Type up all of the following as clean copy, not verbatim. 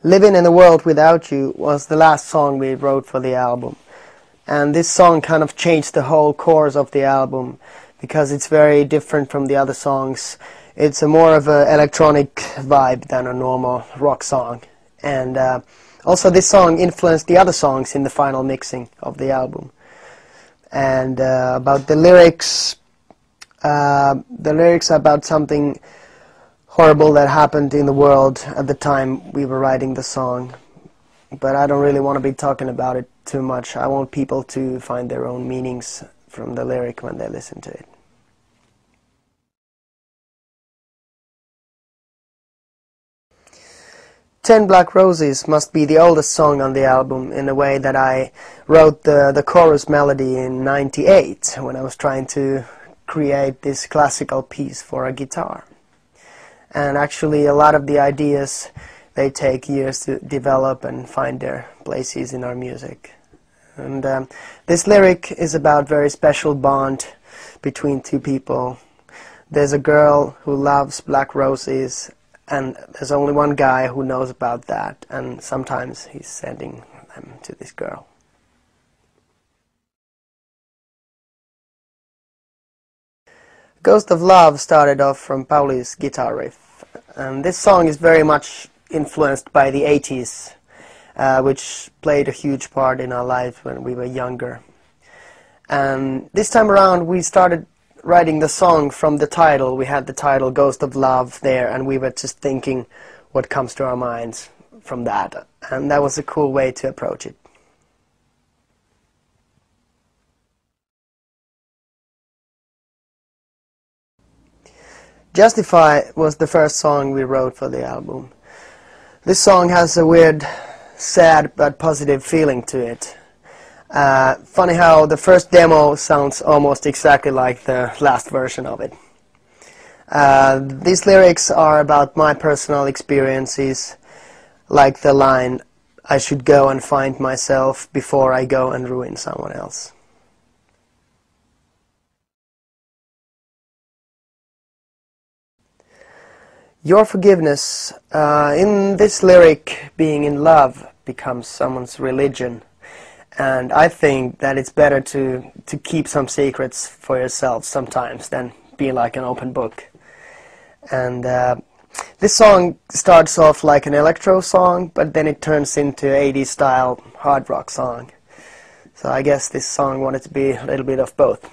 Living in a World Without You was the last song we wrote for the album. And this song kind of changed the whole course of the album because it's very different from the other songs. It's a more of an electronic vibe than a normal rock song. And also this song influenced the other songs in the final mixing of the album. And about the lyrics are about something horrible that happened in the world at the time we were writing the song. But I don't really want to be talking about it too much. I want people to find their own meanings from the lyric when they listen to it. "10 Black Roses" must be the oldest song on the album in a way that I wrote the chorus melody in '98 when I was trying to create this classical piece for a guitar. And actually a lot of the ideas, they take years to develop and find their places in our music. And this lyric is about a very special bond between two people. There's a girl who loves black roses, and there's only one guy who knows about that, and sometimes he's sending them to this girl. "Ghost of Love" started off from Pauli's guitar riff, and this song is very much influenced by the '80s, which played a huge part in our lives when we were younger. And this time around we started writing the song from the title. We had the title "Ghost of Love" there, and we were just thinking what comes to our minds from that, and that was a cool way to approach it. "Justify" was the first song we wrote for the album. This song has a weird, sad but positive feeling to it. Funny how the first demo sounds almost exactly like the last version of it. These lyrics are about my personal experiences, like the line, "I should go and find myself before I go and ruin someone else." "Your Forgiveness," in this lyric, being in love becomes someone's religion. And I think that it's better to keep some secrets for yourself sometimes than be like an open book. And this song starts off like an electro song, but then it turns into 80s style hard rock song. So I guess this song wanted to be a little bit of both.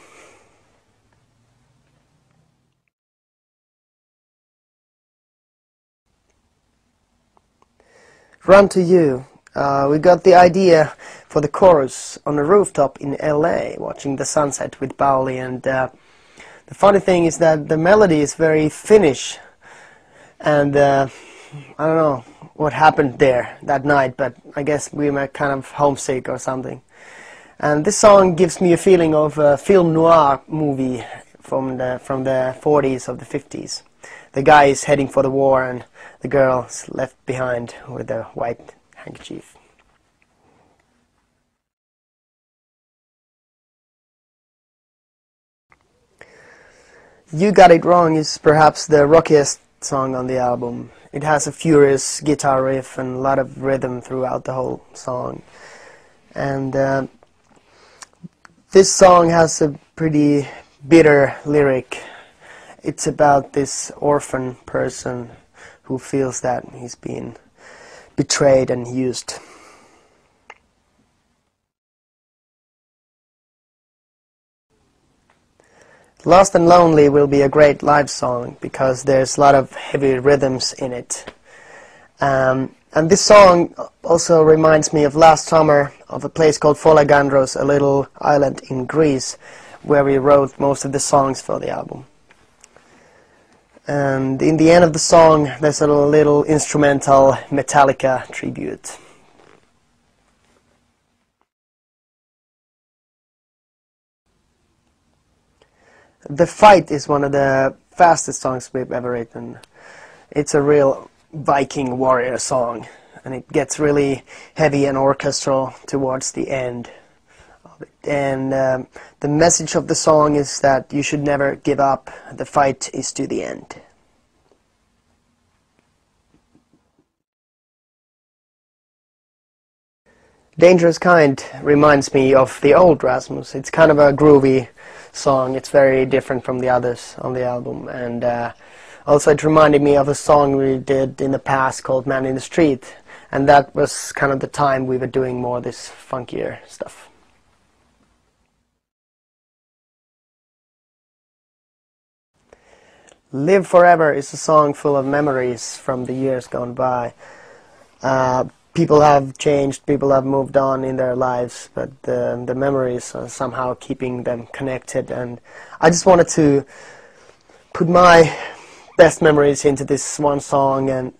"Run to You." We got the idea for the chorus on a rooftop in LA, watching the sunset with Pauli, and the funny thing is that the melody is very Finnish, and I don't know what happened there that night, but I guess we were kind of homesick or something. And this song gives me a feeling of a film noir movie from the 40s or the 50s. The guy is heading for the war and the girl is left behind with a white handkerchief. "You Got It Wrong" is perhaps the rockiest song on the album. It has a furious guitar riff and a lot of rhythm throughout the whole song. And this song has a pretty bitter lyric. It's about this orphan person who feels that he's been betrayed and used. "Lost and Lonely" will be a great live song because there's a lot of heavy rhythms in it. And this song also reminds me of last summer of a place called Folegandros, a little island in Greece, where we wrote most of the songs for the album. And in the end of the song, there's a little instrumental Metallica tribute. "The Fight" is one of the fastest songs we've ever written. It's a real Viking warrior song, and it gets really heavy and orchestral towards the end of it. And the message of the song is that you should never give up. The fight is to the end. Dangerous Kind reminds me of the old Rasmus. It's kind of a groovy song. It's very different from the others on the album, and also it reminded me of a song we did in the past called Man in the Street, and that was kind of the time we were doing more this funkier stuff. Live Forever is a song full of memories from the years gone by. People have changed, people have moved on in their lives, but the memories are somehow keeping them connected, and I just wanted to put my best memories into this one song, and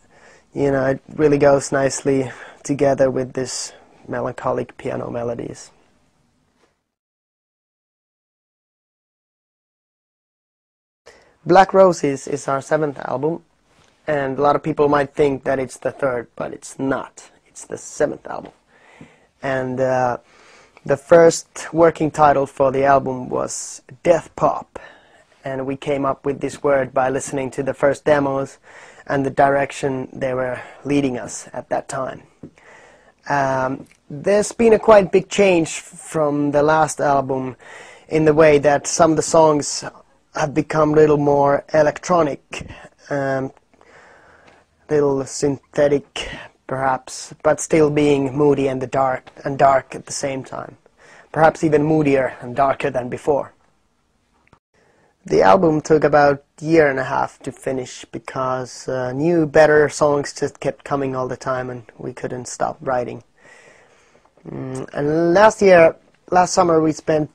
you know, it really goes nicely together with this melancholic piano melodies. Black Roses is our 7th album, and a lot of people might think that it's the 3rd, but it's not. It's the 7th album. And the first working title for the album was Death Pop, and we came up with this word by listening to the first demos and the direction they were leading us at that time. There's been a quite big change from the last album in the way that some of the songs have become a little more electronic, little synthetic perhaps, but still being moody and dark at the same time. Perhaps even moodier and darker than before. The album took about a year and a half to finish because new, better songs just kept coming all the time and we couldn't stop writing. And last summer we spent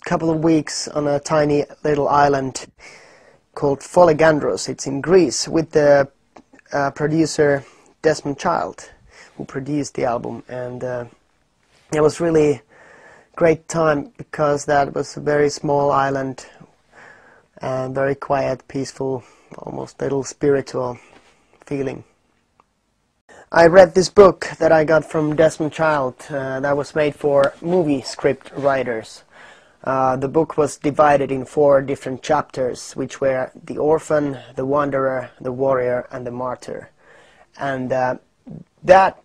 a couple of weeks on a tiny little island called Folegandros. It's in Greece, with the producer Desmond Child, who produced the album, and it was really great time because that was a very small island and very quiet, peaceful, almost little spiritual feeling. I read this book that I got from Desmond Child that was made for movie script writers. The book was divided in 4 different chapters, which were The Orphan, The Wanderer, The Warrior, and The Martyr. And that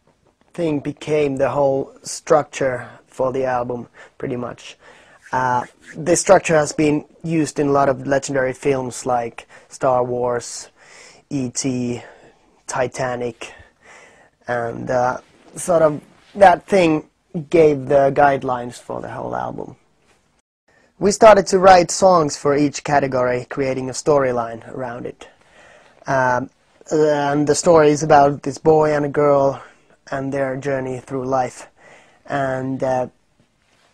thing became the whole structure for the album, pretty much. This structure has been used in a lot of legendary films like Star Wars, E.T., Titanic, and sort of that thing gave the guidelines for the whole album. We started to write songs for each category, creating a storyline around it. And the story is about this boy and a girl and their journey through life. And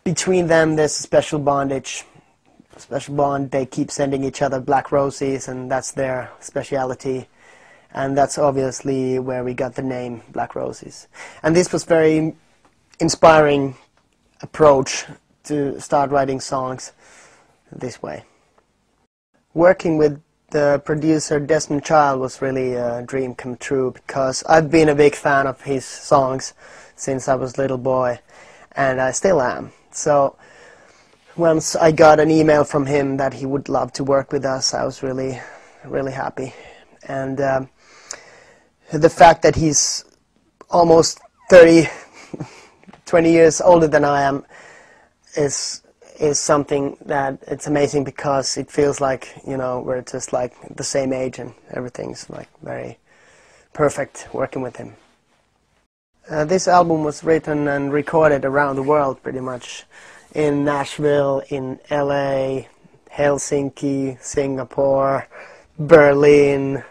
between them there's a special bond. They keep sending each other black roses, and that's their speciality. And that's obviously where we got the name Black Roses. And this was very inspiring approach to start writing songs this way. Working with the producer Desmond Child was really a dream come true, because I've been a big fan of his songs since I was a little boy, and I still am. So once I got an email from him that he would love to work with us, I was really, really happy. And the fact that he's almost 20 years older than I am is something that it's amazing, because it feels like, you know, we're just like the same age and everything's like very perfect working with him. This album was written and recorded around the world pretty much, in Nashville, in LA, Helsinki, Singapore, Berlin,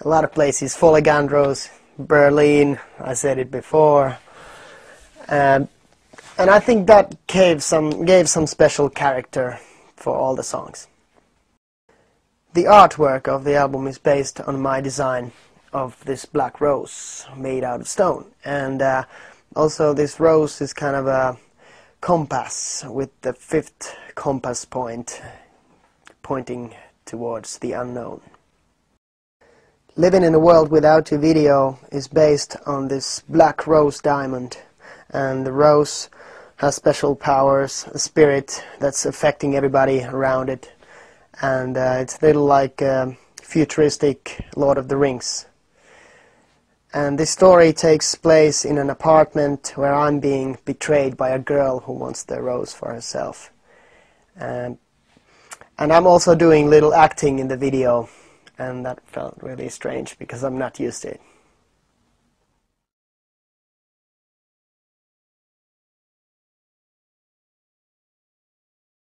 a lot of places, Folegandros, Berlin, I said it before. And I think that gave some special character for all the songs. The artwork of the album is based on my design of this black rose made out of stone. And also this rose is kind of a compass with the 5th compass point pointing towards the unknown. Living in a World Without You video is based on this black rose diamond. And the rose has special powers, a spirit that's affecting everybody around it, and it's a little like futuristic Lord of the Rings. And this story takes place in an apartment where I'm being betrayed by a girl who wants the rose for herself. And I'm also doing little acting in the video, and that felt really strange because I'm not used to it.